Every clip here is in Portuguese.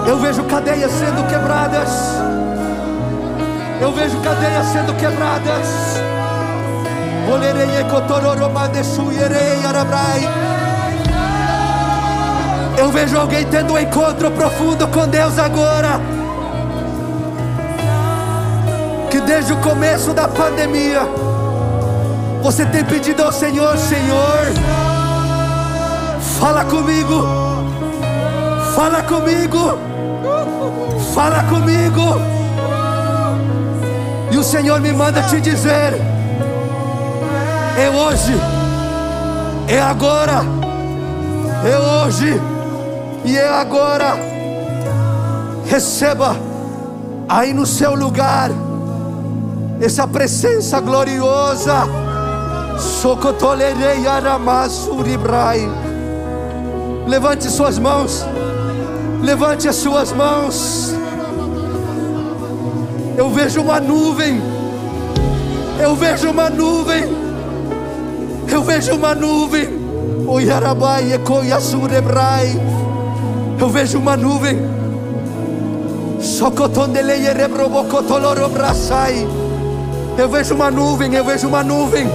Eu vejo cadeias sendo quebradas. Eu vejo cadeias sendo quebradas. Eu vejo alguém tendo um encontro profundo com Deus agora. Que desde o começo da pandemia você tem pedido ao Senhor: Senhor, fala comigo, fala comigo, fala comigo. E o Senhor me manda te dizer: é hoje, é agora, é hoje e é agora. Receba aí no seu lugar essa presença gloriosa. Socotolerei aramassuribrai. Levante suas mãos, levante as suas mãos. Eu vejo uma nuvem, eu vejo uma nuvem, eu vejo uma nuvem. Oyarabai ekoyasurebrai. Eu vejo uma nuvem. Socotondelei erebrobocotolorobrasai. Eu vejo uma nuvem, eu vejo uma nuvem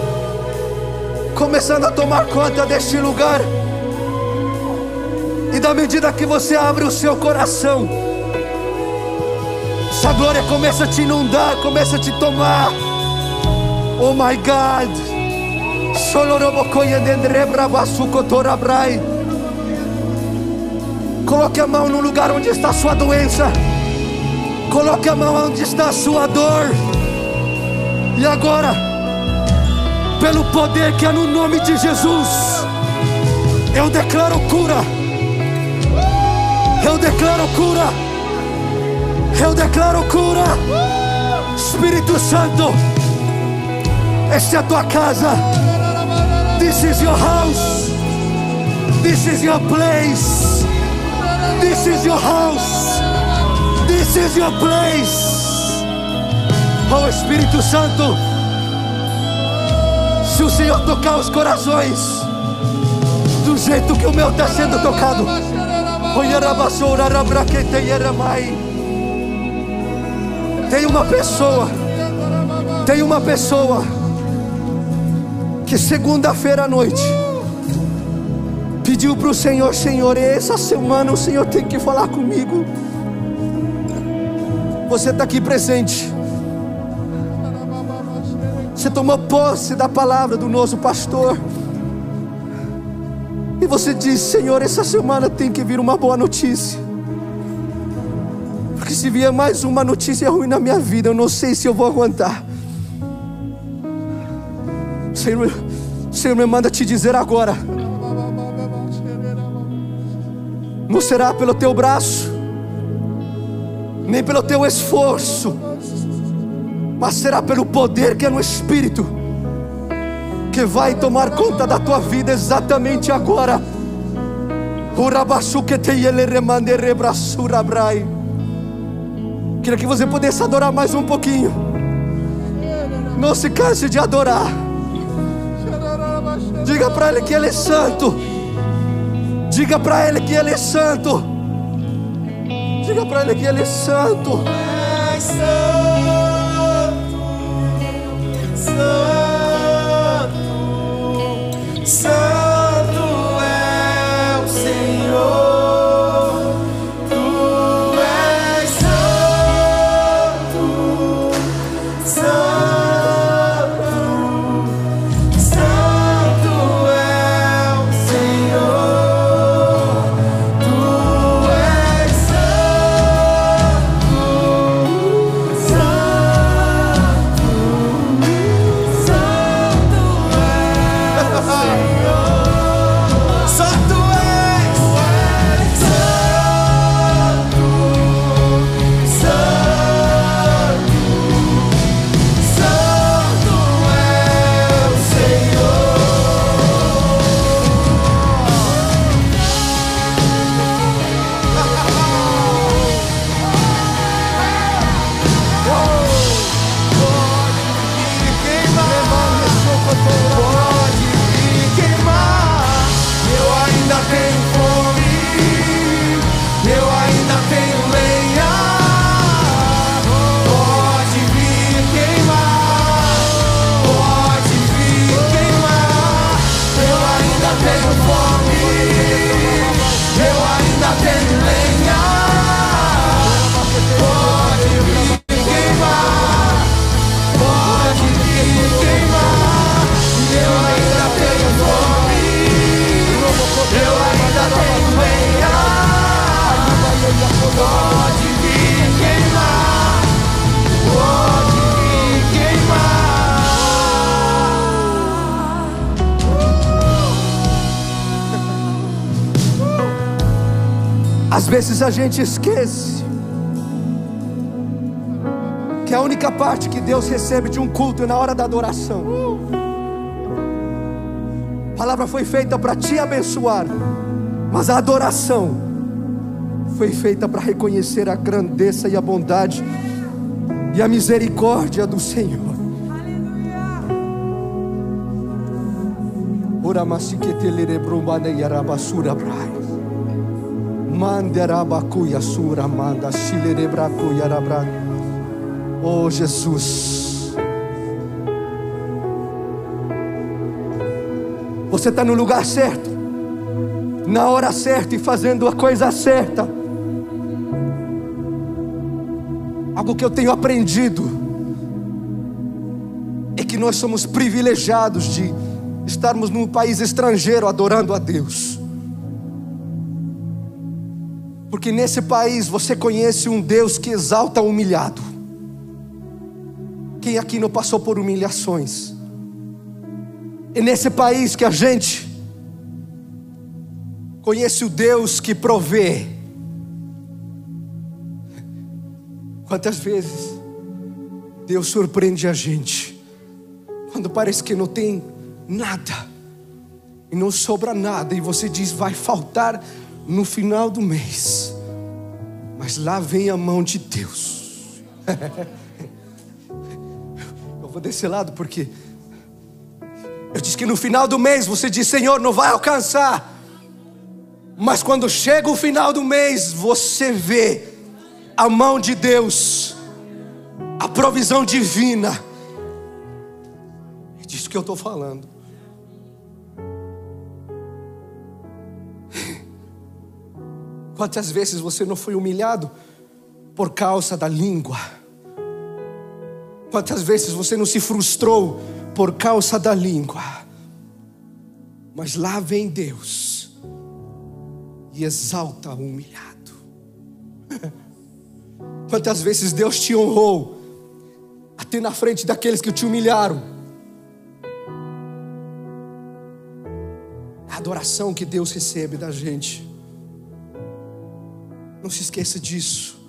começando a tomar conta deste lugar. E da medida que você abre o seu coração, essa glória começa a te inundar, começa a te tomar. Oh my God. Coloque a mão no lugar onde está a sua doença. Coloque a mão onde está a sua dor. E agora, pelo poder que é no nome de Jesus, eu declaro cura. Eu declaro cura. Eu declaro cura. Espírito Santo, esta é a tua casa. This is your house. This is your place. This is your house. This is your place. Oh Espírito Santo, se o Senhor tocar os corações do jeito que o meu está sendo tocado, tem uma pessoa que segunda-feira à noite pediu para o Senhor: Senhor, essa semana o Senhor tem que falar comigo. Você está aqui presente. Você tomou posse da palavra do nosso pastor. E você diz: Senhor, essa semana tem que vir uma boa notícia. Porque se vier mais uma notícia ruim na minha vida, eu não sei se eu vou aguentar. O Senhor me manda te dizer agora: não será pelo teu braço, nem pelo teu esforço, mas será pelo poder que é no Espírito, que vai tomar conta da tua vida exatamente agora. Queria que você pudesse adorar mais um pouquinho. Não se canse de adorar. Diga para Ele que Ele é santo. Diga para Ele que Ele é santo. Diga para Ele que Ele é santo. Santo é o Senhor, Tu és santo, santo, santo é o Senhor, Tu és santo, santo, santo. Às vezes a gente esquece que a única parte que Deus recebe de um culto é na hora da adoração. A palavra foi feita para te abençoar, mas a adoração foi feita para reconhecer a grandeza e a bondade e a misericórdia do Senhor. Ora masiquetele brumbada e arabasura brai. Manderabacuia sura manda chilerebracuia arabra. Oh Jesus, você está no lugar certo, na hora certa e fazendo a coisa certa. Algo que eu tenho aprendido é que nós somos privilegiados de estarmos num país estrangeiro adorando a Deus, porque nesse país você conhece um Deus que exalta o humilhado. Quem aqui não passou por humilhações? É nesse país que a gente conhece o Deus que provê. Quantas vezes Deus surpreende a gente quando parece que não tem nada e não sobra nada, e você diz vai faltar no final do mês, mas lá vem a mão de Deus. Eu vou desse lado porque eu disse que no final do mês você diz Senhor, não vai alcançar, mas quando chega o final do mês você vê a mão de Deus, a provisão divina. É disso que eu estou falando. Quantas vezes você não foi humilhado por causa da língua? Quantas vezes você não se frustrou por causa da língua? Mas lá vem Deus e exalta o humilhado. Quantas vezes Deus te honrou até na frente daqueles que te humilharam? A adoração que Deus recebe da gente. Não se esqueça disso.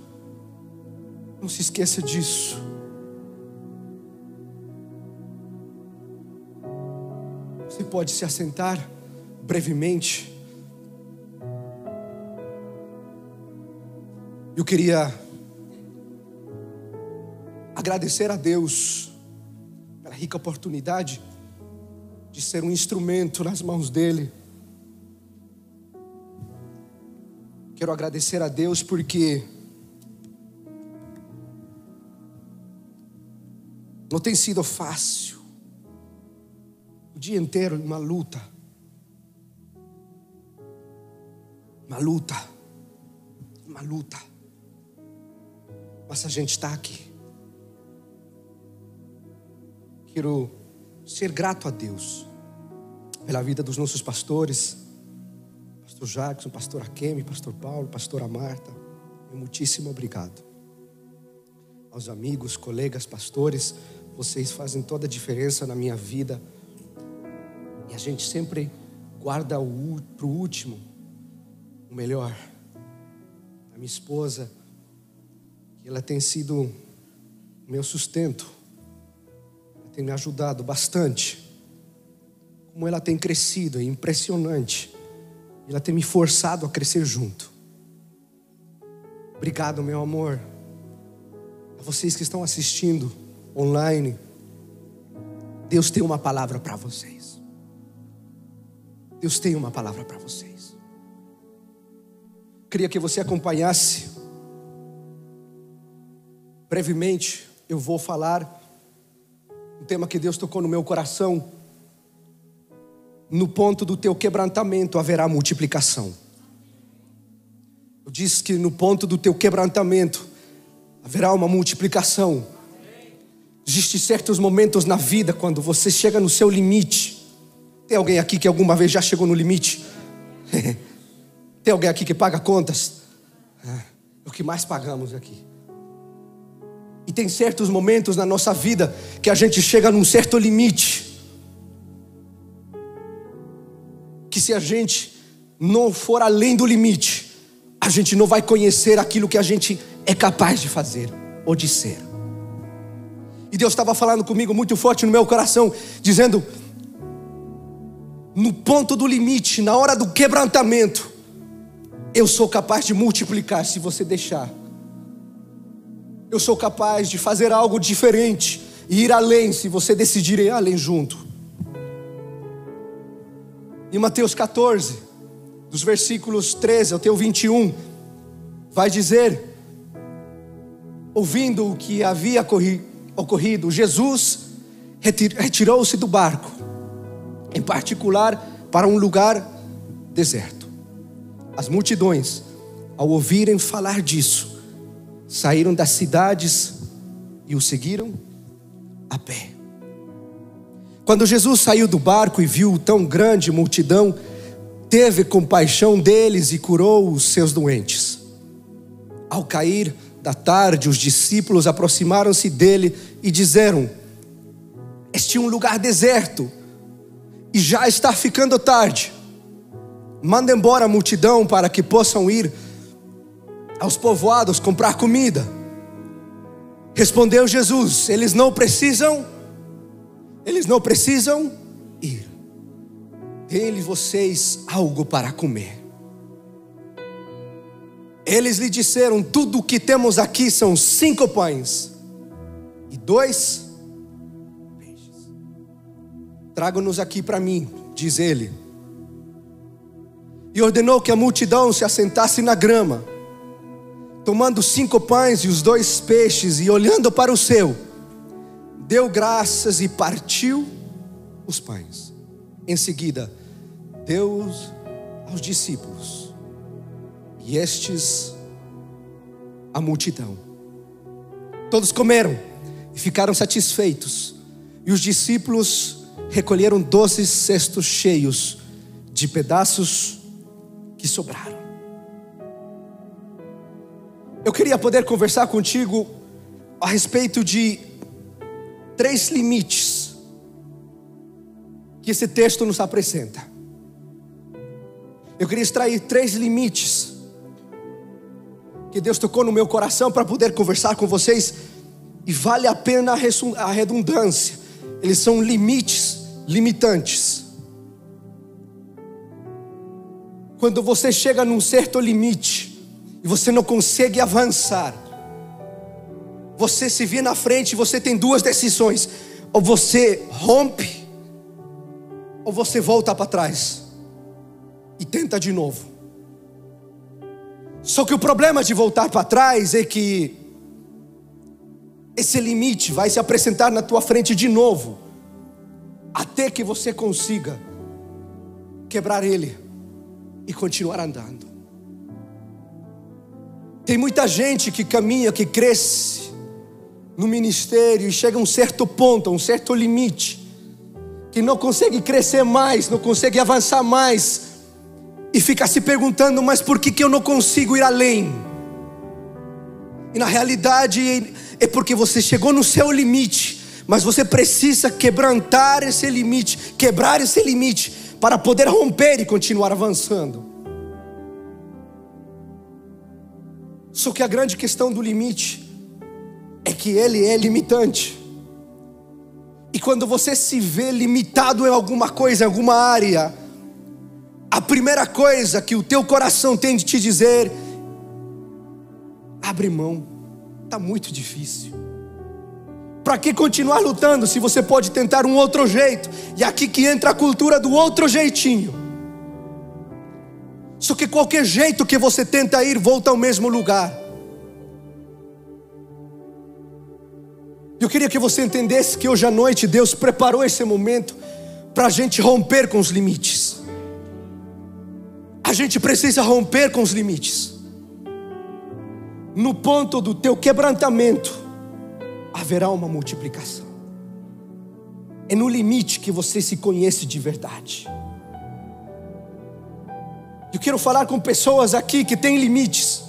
Não se esqueça disso. Você pode se assentar brevemente. Eu queria agradecer a Deus pela rica oportunidade de ser um instrumento nas mãos dEle. Quero agradecer a Deus porque não tem sido fácil. O dia inteiro uma luta. Uma luta. Uma luta. Mas a gente está aqui. Quero ser grato a Deus pela vida dos nossos pastores, pastor Jackson, pastor Akemi, pastor Paulo, pastora Marta. Muitíssimo obrigado. Aos amigos, colegas, pastores, vocês fazem toda a diferença na minha vida. E a gente sempre guarda para o último o melhor. A minha esposa, que ela tem sido o meu sustento, ela tem me ajudado bastante. Como ela tem crescido, é impressionante. Ela tem me forçado a crescer junto. Obrigado, meu amor. A vocês que estão assistindo online, Deus tem uma palavra para vocês. Deus tem uma palavra para vocês. Queria que você acompanhasse. Brevemente, eu vou falar um tema que Deus tocou no meu coração. No ponto do teu quebrantamento haverá multiplicação. Eu disse que no ponto do teu quebrantamento haverá uma multiplicação. Existem certos momentos na vida quando você chega no seu limite. Tem alguém aqui que alguma vez já chegou no limite? Tem alguém aqui que paga contas? É o que mais pagamos aqui. E tem certos momentos na nossa vida que a gente chega num certo limite, que se a gente não for além do limite, a gente não vai conhecer aquilo que a gente é capaz de fazer ou de ser. E Deus estava falando comigo muito forte no meu coração, dizendo: no ponto do limite, na hora do quebrantamento, eu sou capaz de multiplicar se você deixar. Eu sou capaz de fazer algo diferente e ir além se você decidir ir além junto. Em Mateus 14, dos versículos 13 até o 21, vai dizer: ouvindo o que havia ocorrido, Jesus retirou-se do barco, em particular para um lugar deserto. As multidões, ao ouvirem falar disso, saíram das cidades e o seguiram a pé. Quando Jesus saiu do barco e viu tão grande multidão, teve compaixão deles e curou os seus doentes. Ao cair da tarde, os discípulos aproximaram-se dele e disseram: este é um lugar deserto e já está ficando tarde. Manda embora a multidão para que possam ir aos povoados comprar comida. Respondeu Jesus: eles não precisam ir. Dê-lhes vocês algo para comer. Eles lhe disseram: tudo o que temos aqui são 5 pães e 2 peixes. Traga-nos aqui para mim, diz ele. E ordenou que a multidão se assentasse na grama. Tomando 5 pães e os 2 peixes, e olhando para o céu, deu graças e partiu os pães. Em seguida, deu aos discípulos, e estes a multidão. Todos comeram e ficaram satisfeitos. E os discípulos recolheram 12 cestos cheios de pedaços que sobraram. Eu queria poder conversar contigo a respeito de 3 limites que esse texto nos apresenta. Eu queria extrair 3 limites que Deus tocou no meu coração para poder conversar com vocês. E vale a pena a redundância. Eles são limites limitantes. Quando você chega num certo limite e você não consegue avançar, você se vê na frente e você tem 2 decisões: ou você rompe, ou você volta para trás e tenta de novo. Só que o problema de voltar para trás é que esse limite vai se apresentar na tua frente de novo, até que você consiga quebrar ele e continuar andando. Tem muita gente que caminha, que cresce no ministério e chega a um certo ponto, a um certo limite, que não consegue crescer mais, não consegue avançar mais, e fica se perguntando: mas por que eu não consigo ir além? E na realidade é porque você chegou no seu limite, mas você precisa quebrantar esse limite, quebrar esse limite, para poder romper e continuar avançando. Só que a grande questão do limite é que ele é limitante. E quando você se vê limitado em alguma coisa, em alguma área, a primeira coisa que o teu coração tem de te dizer: abre mão, está muito difícil. Para que continuar lutando se você pode tentar um outro jeito? E aqui que entra a cultura do outro jeitinho. Só que qualquer jeito que você tenta ir, volta ao mesmo lugar. Eu queria que você entendesse que hoje à noite Deus preparou esse momento para a gente romper com os limites. A gente precisa romper com os limites. No ponto do teu quebrantamento haverá uma multiplicação. É no limite que você se conhece de verdade. Eu quero falar com pessoas aqui que têm limites.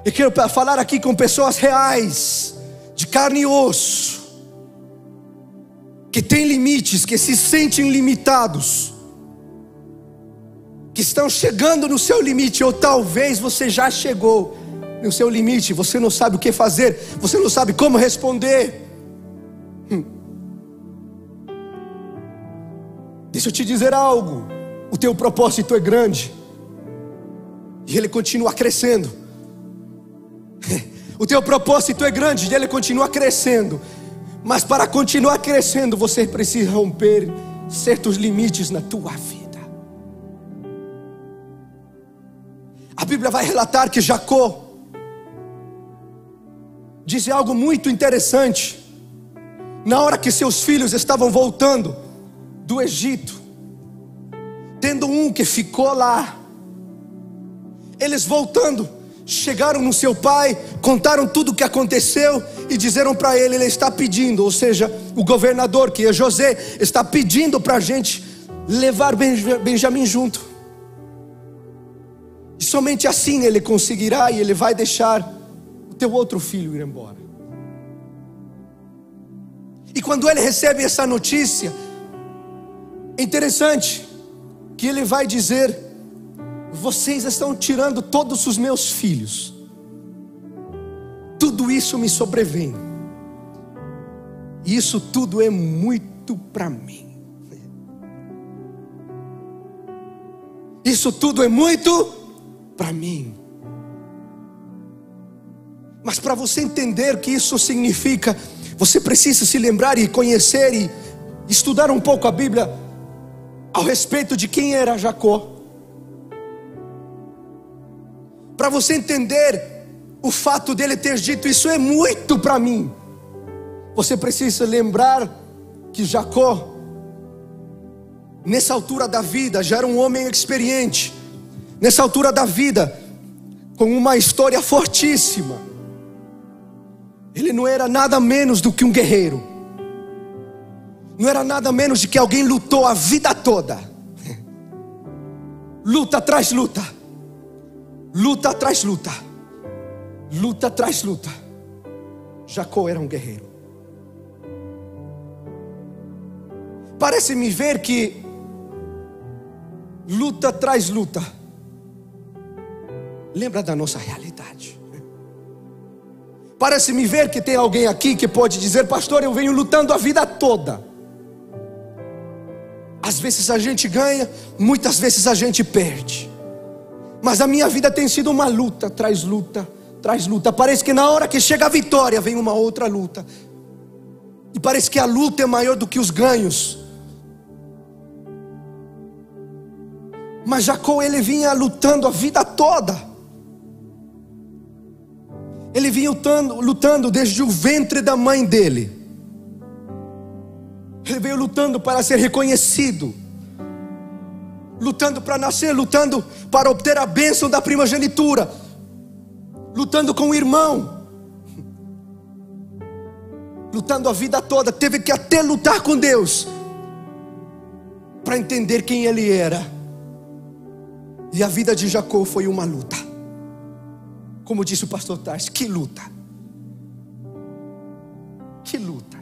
Eu quero falar aqui com pessoas reais, de carne e osso, que têm limites, que se sentem limitados. que estão chegando no seu limite, ou talvez você já chegou no seu limite, você não sabe o que fazer, você não sabe como responder. Deixa eu te dizer algo, o teu propósito é grande, e ele continua crescendo. O teu propósito é grande e ele continua crescendo, mas para continuar crescendo, você precisa romper certos limites na tua vida. A Bíblia vai relatar que Jacó diz algo muito interessante. Na hora que seus filhos estavam voltando do Egito, tendo um que ficou lá, eles voltando, chegaram no seu pai, contaram tudo o que aconteceu e disseram para ele está pedindo, ou seja, o governador, que é José, está pedindo para a gente levar Benjamim junto. E somente assim ele conseguirá, e ele vai deixar o teu outro filho ir embora. E quando ele recebe essa notícia, é interessante que ele vai dizer: vocês estão tirando todos os meus filhos, tudo isso me sobrevém, e isso tudo é muito para mim. Isso tudo é muito para mim. Mas para você entender o que isso significa, você precisa se lembrar e conhecer e estudar um pouco a Bíblia ao respeito de quem era Jacó. Para você entender o fato dele ter dito isso é muito para mim, você precisa lembrar que Jacó, nessa altura da vida, já era um homem experiente. Nessa altura da vida, com uma história fortíssima. Ele não era nada menos do que um guerreiro. Não era nada menos de que alguém lutou a vida toda. Luta atrás luta. Luta atrás luta. Luta atrás luta. Jacó era um guerreiro. Parece-me ver que luta atrás luta lembra da nossa realidade. Parece-me ver que tem alguém aqui que pode dizer: pastor, eu venho lutando a vida toda. Às vezes a gente ganha, muitas vezes a gente perde, mas a minha vida tem sido uma luta atrás luta, atrás luta. Parece que na hora que chega a vitória vem uma outra luta, e parece que a luta é maior do que os ganhos. Mas Jacó, ele vinha lutando a vida toda. Ele vinha lutando desde o ventre da mãe dele. Ele veio lutando para ser reconhecido, lutando para nascer, lutando para obter a bênção da primogenitura, lutando com o irmão, lutando a vida toda. Teve que até lutar com Deus para entender quem ele era. E a vida de Jacó foi uma luta. Como disse o pastor Tarso, que luta. Que luta.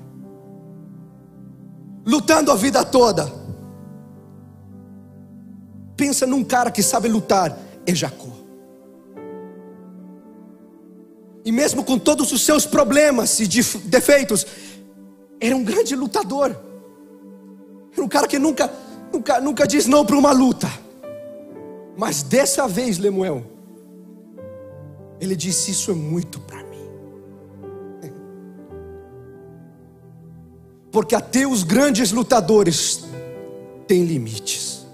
Lutando a vida toda. Pensa num cara que sabe lutar, é Jacó. E mesmo com todos os seus problemas e defeitos, era um grande lutador. Era um cara que nunca diz não para uma luta. Mas dessa vez, Lemuel, ele disse: isso é muito para mim. Porque até os grandes lutadores têm limites.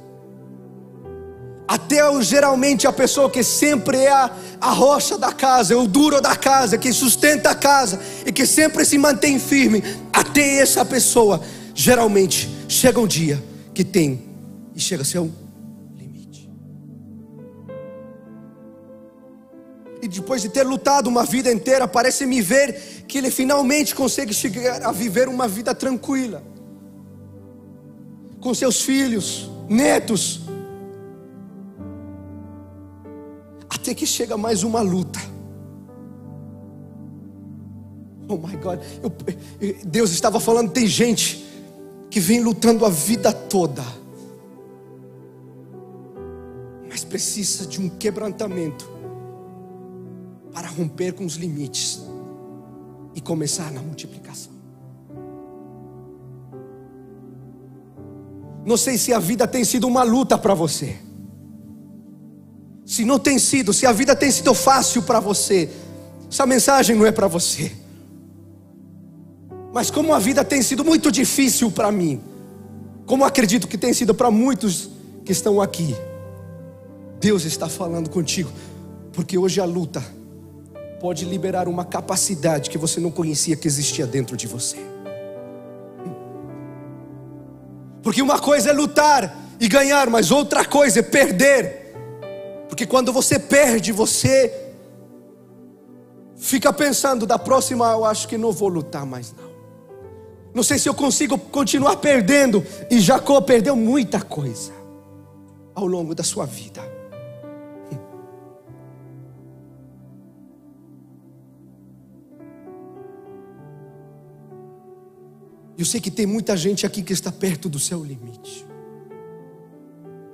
Até geralmente a pessoa que sempre é a rocha da casa, é o duro da casa, que sustenta a casa e que sempre se mantém firme, até essa pessoa geralmente chega um dia que tem, e chega a ser um limite. E depois de ter lutado uma vida inteira, parece-me ver que ele finalmente consegue chegar a viver uma vida tranquila, com seus filhos, netos. Até que chega mais uma luta. Oh my God, Deus estava falando, tem gente que vem lutando a vida toda, mas precisa de um quebrantamento para romper com os limites e começar na multiplicação. Não sei se a vida tem sido uma luta para você. Se não tem sido, se a vida tem sido fácil para você, essa mensagem não é para você. Mas como a vida tem sido muito difícil para mim, como acredito que tem sido para muitos que estão aqui, Deus está falando contigo, porque hoje a luta pode liberar uma capacidade que você não conhecia que existia dentro de você. Porque uma coisa é lutar e ganhar, mas outra coisa é perder. Porque quando você perde, você fica pensando, da próxima eu acho que não vou lutar mais não. Não sei se eu consigo continuar perdendo. E Jacó perdeu muita coisa ao longo da sua vida. Eu sei que tem muita gente aqui que está perto do seu limite.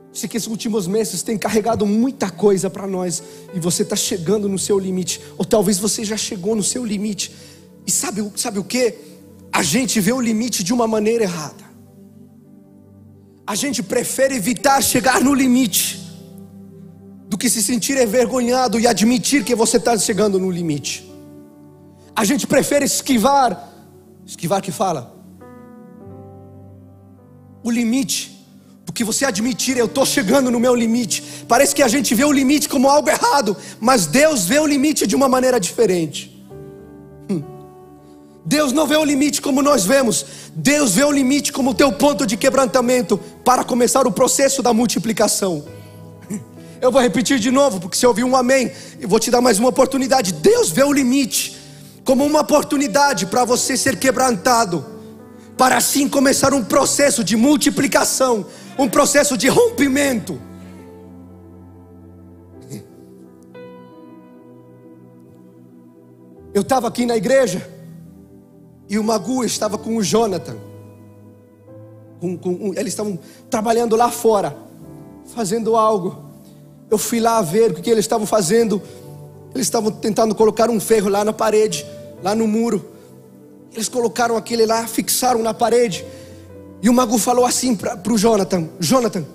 Eu sei que esses últimos meses tem carregado muita coisa para nós, e você está chegando no seu limite, ou talvez você já chegou no seu limite. E sabe o que? A gente vê o limite de uma maneira errada. A gente prefere evitar chegar no limite do que se sentir envergonhado e admitir que você está chegando no limite. A gente prefere esquivar que fala? O limite, porque você admitir, eu estou chegando no meu limite. Parece que a gente vê o limite como algo errado, mas Deus vê o limite de uma maneira diferente. Deus não vê o limite como nós vemos. Deus vê o limite como o teu ponto de quebrantamento para começar o processo da multiplicação. Eu vou repetir de novo, porque se eu ouvir um amém, eu vou te dar mais uma oportunidade. Deus vê o limite como uma oportunidade para você ser quebrantado, para assim começar um processo de multiplicação, um processo de rompimento. Eu estava aqui na igreja e o Magu estava com o Jonathan. Eles estavam trabalhando lá fora, fazendo algo. Eu fui lá ver o que eles estavam fazendo. Eles estavam tentando colocar um ferro lá na parede, lá no muro. Eles colocaram aquele lá, fixaram na parede. E o Magu falou assim para o Jonathan: Jonathan,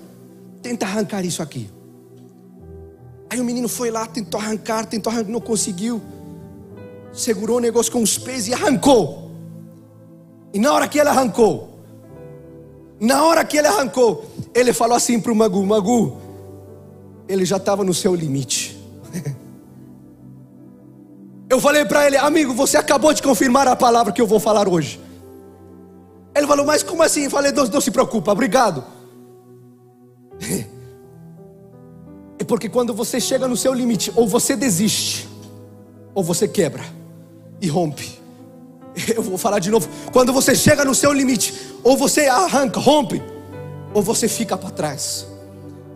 tenta arrancar isso aqui. Aí o menino foi lá, tentou arrancar, não conseguiu. Segurou o negócio com os pés e arrancou. E na hora que ele arrancou, ele falou assim para o Magu: Magu, ele já estava no seu limite. Eu falei para ele: amigo, você acabou de confirmar a palavra que eu vou falar hoje. Ele falou: mas como assim? Eu falei: não se preocupa, obrigado. É porque quando você chega no seu limite, ou você desiste, ou você quebra e rompe. Eu vou falar de novo. Quando você chega no seu limite, ou você arranca, rompe, ou você fica para trás.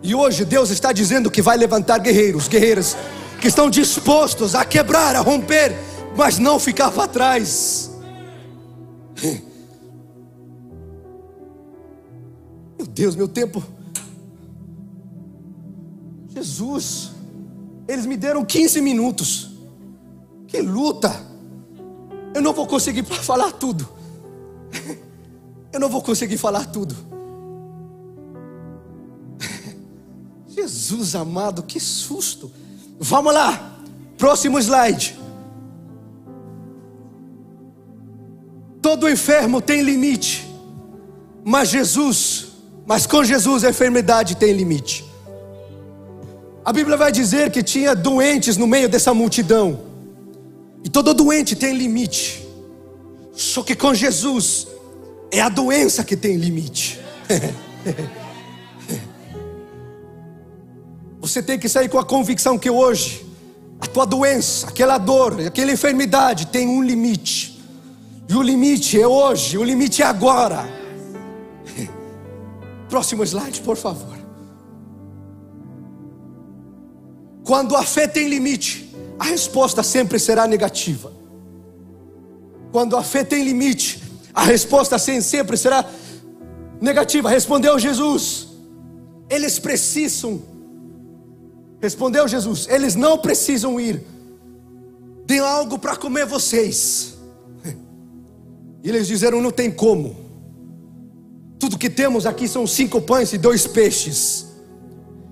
E hoje Deus está dizendo que vai levantar guerreiros, guerreiras, que estão dispostos a quebrar, a romper, mas não ficar para trás. Meu Deus, meu tempo. Jesus, eles me deram 15 minutos. Que luta. Eu não vou conseguir falar tudo. Jesus amado, que susto. Vamos lá, próximo slide. Todo enfermo tem limite, mas com Jesus a enfermidade tem limite. A Bíblia vai dizer que tinha doentes no meio dessa multidão, e todo doente tem limite. Só que com Jesus é a doença que tem limite. Você tem que sair com a convicção que hoje a tua doença, aquela dor, aquela enfermidade tem um limite. E o limite é hoje, o limite é agora. Próximo slide, por favor. Quando a fé tem limite, a resposta sempre será negativa. Quando a fé tem limite, a resposta sempre será negativa. Respondeu Jesus: eles precisam Respondeu Jesus: eles não precisam ir, dê algo para comer vocês. E eles disseram: não tem como, tudo que temos aqui são 5 pães e 2 peixes.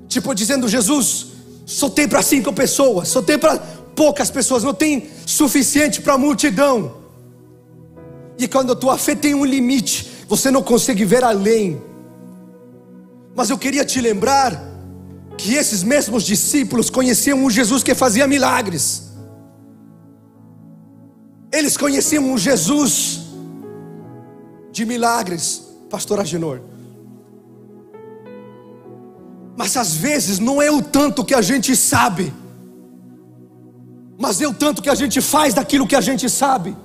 Tipo dizendo: Jesus, só tem para 5 pessoas, só tem para poucas pessoas, não tem suficiente para a multidão. E quando a tua fé tem um limite, você não consegue ver além. Mas eu queria te lembrar que esses mesmos discípulos conheciam um Jesus que fazia milagres. Eles conheciam um Jesus de milagres, pastor Agenor. Mas às vezes não é o tanto que a gente sabe, mas é o tanto que a gente faz daquilo que a gente sabe.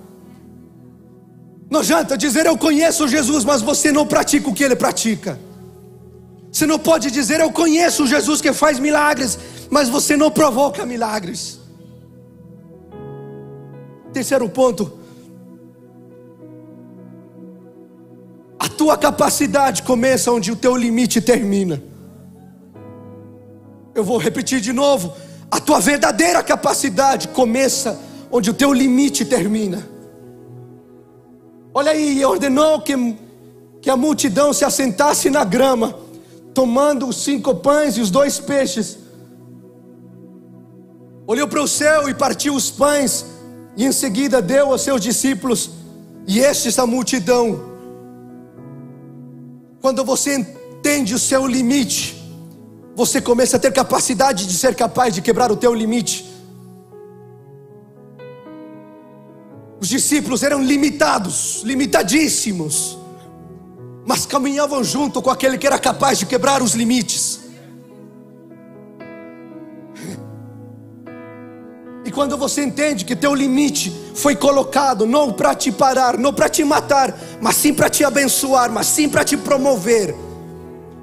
Não adianta dizer eu conheço Jesus, mas você não pratica o que ele pratica. Você não pode dizer eu conheço Jesus que faz milagres, mas você não provoca milagres. Terceiro ponto: a tua capacidade começa onde o teu limite termina. Eu vou repetir de novo: a tua verdadeira capacidade começa onde o teu limite termina. Olha aí, ordenou que a multidão se assentasse na grama, tomando os 5 pães e os 2 peixes. Olhou para o céu e partiu os pães, e em seguida deu aos seus discípulos, e estes a multidão. Quando você entende o seu limite, você começa a ter capacidade de ser capaz de quebrar o teu limite. Os discípulos eram limitados, limitadíssimos, mas caminhavam junto com aquele que era capaz de quebrar os limites. E quando você entende que teu limite foi colocado não para te parar, não para te matar, mas sim para te abençoar, mas sim para te promover,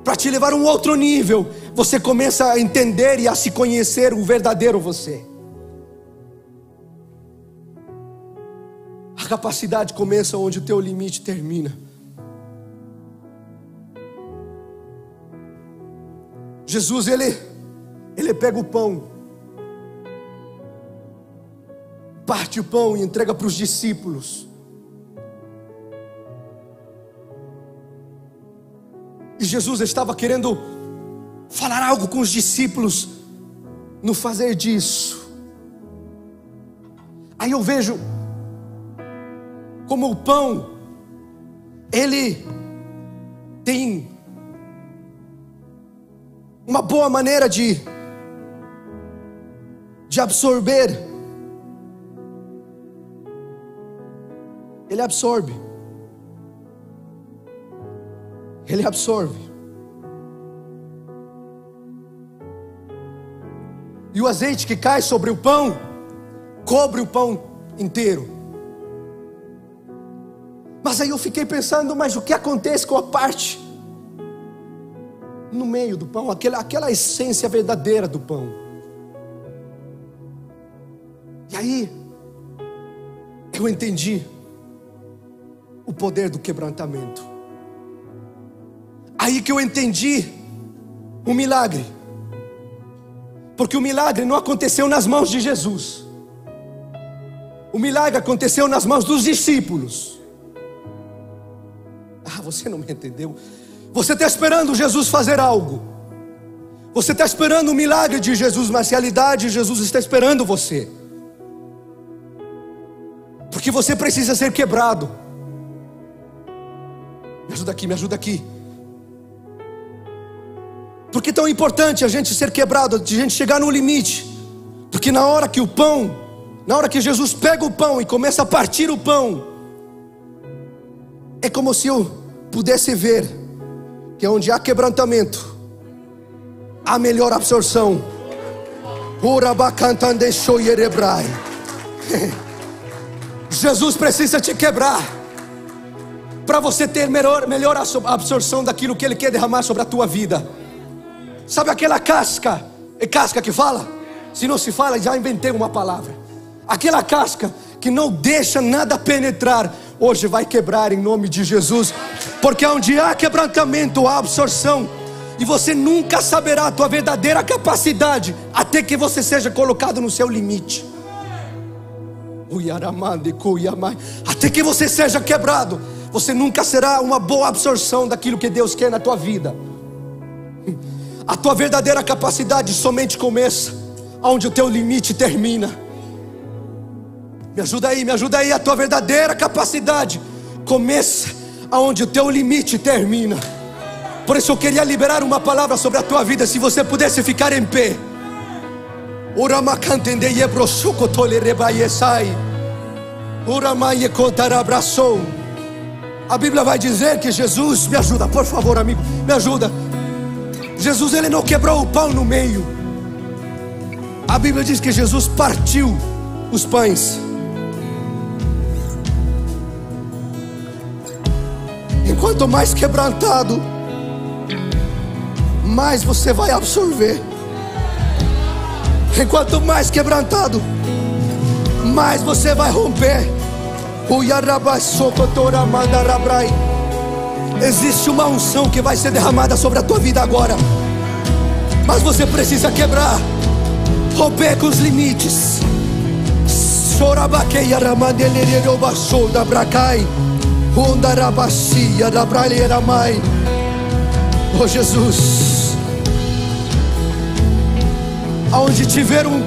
para te levar a um outro nível, você começa a entender e a se conhecer o verdadeiro você. A capacidade começa onde o teu limite termina. Jesus, ele pega o pão, parte o pão e entrega para os discípulos. E Jesus estava querendo falar algo com os discípulos no fazer disso. Aí eu vejo como o pão, ele tem uma boa maneira de absorver. Ele absorve. Ele absorve. E o azeite que cai sobre o pão cobre o pão inteiro. Mas aí eu fiquei pensando, mas o que acontece com a parte no meio do pão, aquela essência verdadeira do pão? E aí eu entendi o poder do quebrantamento. Aí que eu entendi o milagre. Porque o milagre não aconteceu nas mãos de Jesus. O milagre aconteceu nas mãos dos discípulos. Ah, você não me entendeu. Você está esperando Jesus fazer algo. Você está esperando o milagre de Jesus, mas na realidade Jesus está esperando você. Porque você precisa ser quebrado. Me ajuda aqui, me ajuda aqui. Por que é tão importante a gente ser quebrado, a gente chegar no limite? Porque na hora que Jesus pega o pão e começa a partir o pão, é como se eu pudesse ver que onde há quebrantamento, há melhor absorção. Jesus precisa te quebrar para você ter melhor absorção daquilo que Ele quer derramar sobre a tua vida. Sabe aquela casca? É casca que fala? Se não se fala, já inventei uma palavra. Aquela casca que não deixa nada penetrar, hoje vai quebrar em nome de Jesus. Porque onde há quebrantamento, há absorção. E você nunca saberá a tua verdadeira capacidade até que você seja colocado no seu limite. Até que você seja quebrado, você nunca será uma boa absorção daquilo que Deus quer na tua vida. A tua verdadeira capacidade somente começa onde o teu limite termina. Me ajuda aí. A tua verdadeira capacidade começa onde o teu limite termina. Por isso eu queria liberar uma palavra sobre a tua vida. Se você pudesse ficar em pé. A Bíblia vai dizer que Jesus, me ajuda, por favor, amigo, me ajuda. Jesus, ele não quebrou o pão no meio. A Bíblia diz que Jesus partiu os pães. Enquanto mais quebrantado, mais você vai absorver. Enquanto mais quebrantado, mais você vai romper. Existe uma unção que vai ser derramada sobre a tua vida agora, mas você precisa quebrar, romper com os limites. Oh Jesus, aonde tiver um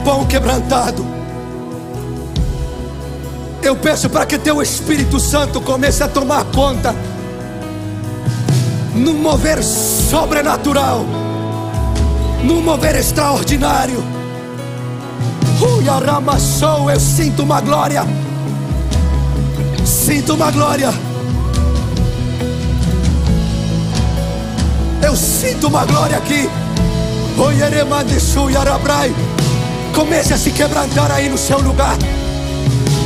pão quebrantado, eu peço para que teu Espírito Santo comece a tomar conta, num mover sobrenatural, num mover extraordinário. Eu sinto uma glória, sinto uma glória. Eu sinto uma glória aqui. Comece a se quebrantar aí no seu lugar.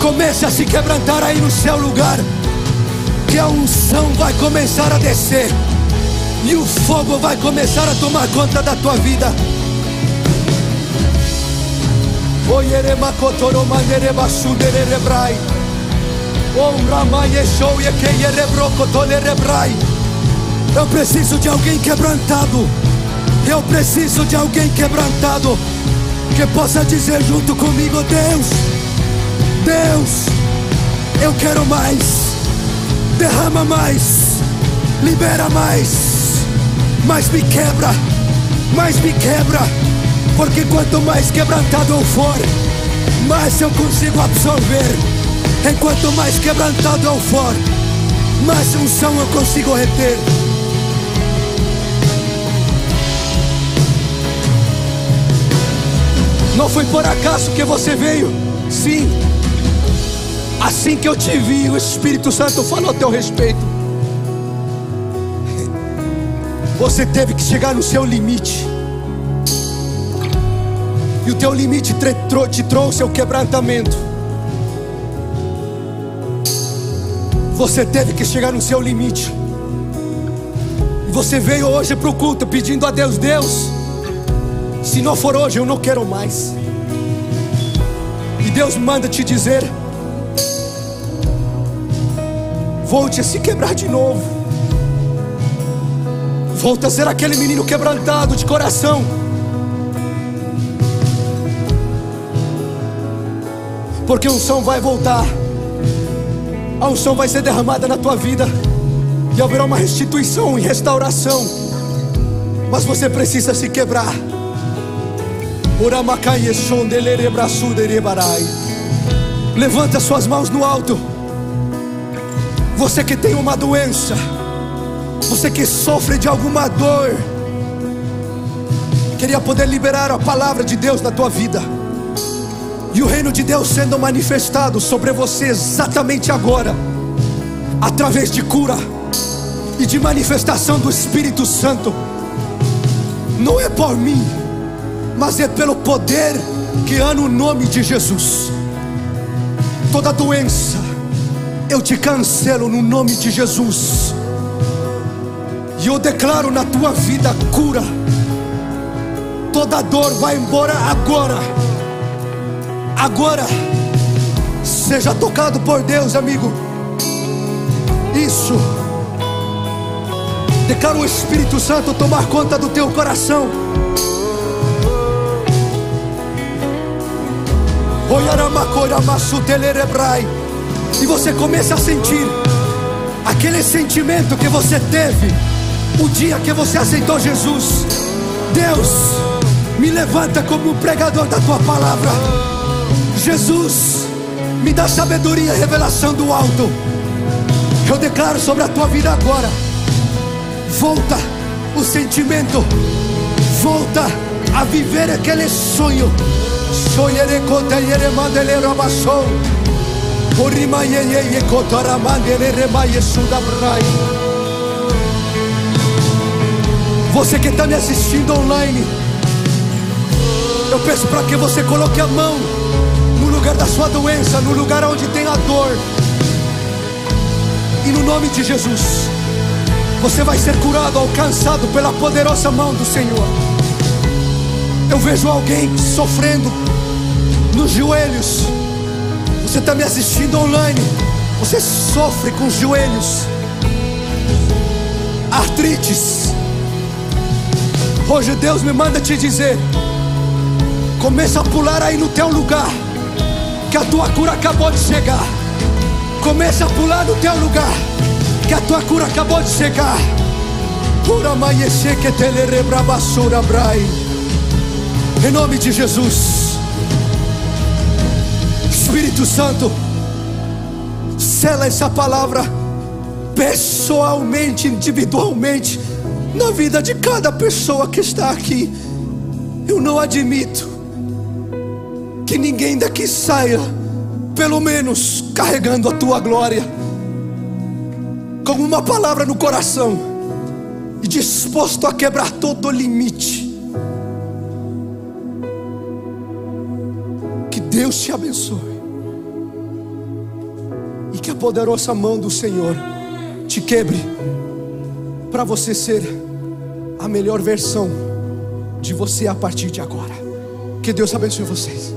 Comece a se quebrantar aí no seu lugar, que a unção vai começar a descer e o fogo vai começar a tomar conta da tua vida. Eu preciso de alguém quebrantado. Eu preciso de alguém quebrantado que possa dizer junto comigo: Deus, Deus, eu quero mais. Derrama mais, libera mais, mais me quebra, porque quanto mais quebrantado eu for, mais eu consigo absorver. Enquanto mais quebrantado eu for, mais unção eu consigo reter. Não foi por acaso que você veio. Sim, assim que eu te vi, o Espírito Santo falou a teu respeito. Você teve que chegar no seu limite, e o teu limite te trouxe ao quebrantamento. Você teve que chegar no seu limite. E você veio hoje para o culto pedindo a Deus: Deus, se não for hoje, eu não quero mais. E Deus manda te dizer: volte a se quebrar de novo. Volta a ser aquele menino quebrantado de coração. Porque a unção vai voltar. A unção vai ser derramada na tua vida, e haverá uma restituição e restauração. Mas você precisa se quebrar. Levanta suas mãos no alto. Você que tem uma doença, você que sofre de alguma dor, queria poder liberar a palavra de Deus na tua vida, e o reino de Deus sendo manifestado sobre você exatamente agora, através de cura e de manifestação do Espírito Santo. Não é por mim, mas é pelo poder que há no nome de Jesus. Toda doença eu te cancelo no nome de Jesus, e eu declaro na tua vida cura. Toda dor vai embora agora. Agora, seja tocado por Deus, amigo. Isso. Declara o Espírito Santo tomar conta do teu coração. E você começa a sentir aquele sentimento que você teve o dia que você aceitou Jesus. Deus, me levanta como um pregador da tua palavra. Jesus, me dá sabedoria e revelação do alto. Eu declaro sobre a tua vida agora: volta o sentimento, volta a viver aquele sonho. Você que está me assistindo online, eu peço para que você coloque a mão no lugar da sua doença, no lugar onde tem a dor, e no nome de Jesus você vai ser curado, alcançado pela poderosa mão do Senhor. Eu vejo alguém sofrendo nos joelhos. Você está me assistindo online, você sofre com os joelhos, artrites. Hoje Deus me manda te dizer: começa a pular aí no teu lugar, que a tua cura acabou de chegar. Começa a pular no teu lugar, que a tua cura acabou de chegar. Em nome de Jesus. Espírito Santo, sela essa palavra pessoalmente, individualmente, na vida de cada pessoa que está aqui. Eu não admito que ninguém daqui saia, pelo menos carregando a tua glória, com uma palavra no coração e disposto a quebrar todo o limite. Que Deus te abençoe e que a poderosa mão do Senhor te quebre, para você ser a melhor versão de você a partir de agora. Que Deus abençoe vocês.